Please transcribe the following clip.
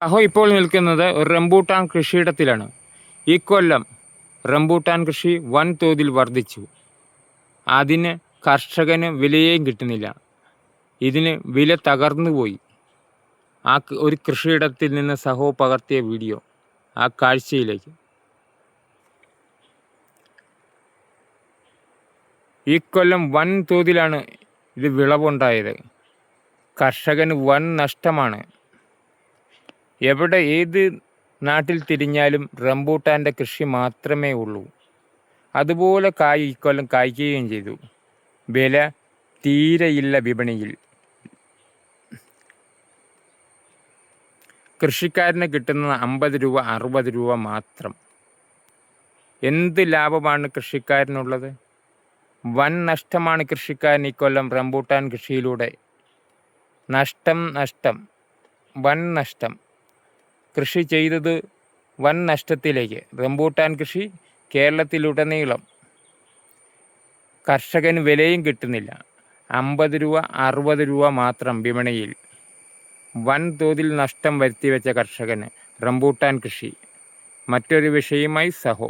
അഹോ ഇപ്പോൾ നിൽക്കുന്നത് ഒരു റംബൂട്ടാൻ കൃഷിയിടത്തിലാണ്. ഈ കൊല്ലം റംബൂട്ടാൻ കൃഷി വൻതോതിൽ വർദ്ധിച്ചു. അതിന് കർഷകന് വിലയേയും കിട്ടുന്നില്ല. ഇതിന് വില തകർന്നുപോയി. ഒരു കൃഷിയിടത്തിൽ നിന്ന് സഹോ പകർത്തിയ വീഡിയോ. ആ കാഴ്ചയിലേക്ക്. ഈ കൊല്ലം വൻതോതിലാണ് ഇത് വിളവുണ്ടായത്. കർഷകന് വൻ നഷ്ടമാണ്. ഏത് നാട്ടിൽ തിരിഞ്ഞാലും റംബൂട്ടാൻ്റെ കൃഷി മാത്രമേ ഉള്ളൂ. അതുപോലെ ഇക്കൊല്ലം കായ്ക്കുകയും ചെയ്തു. വില തീരെയില്ല വിപണിയിൽ. കൃഷിക്കാരന് കിട്ടുന്ന 50 രൂപ 60 രൂപ മാത്രം. എന്ത് ലാഭമാണ് കൃഷിക്കാരനുള്ളത്? വൻ നഷ്ടമാണ് കൃഷിക്കാരൻ ഇക്കൊല്ലം റംബൂട്ടാൻ കൃഷിയിലൂടെ. നഷ്ടം, വൻ നഷ്ടം. കൃഷി ചെയ്തത് വൻ നഷ്ടത്തിലേക്ക്. റംബൂട്ടാൻ കൃഷി കേരളത്തിലുടനീളം. കർഷകന് വിലയും കിട്ടുന്നില്ല. 50 രൂപ 60 രൂപ മാത്രം വിപണിയിൽ. വൻതോതിൽ നഷ്ടം വരുത്തിവെച്ച കർഷകന് റംബൂട്ടാൻ കൃഷി. മറ്റൊരു വിഷയമായി സഹോ.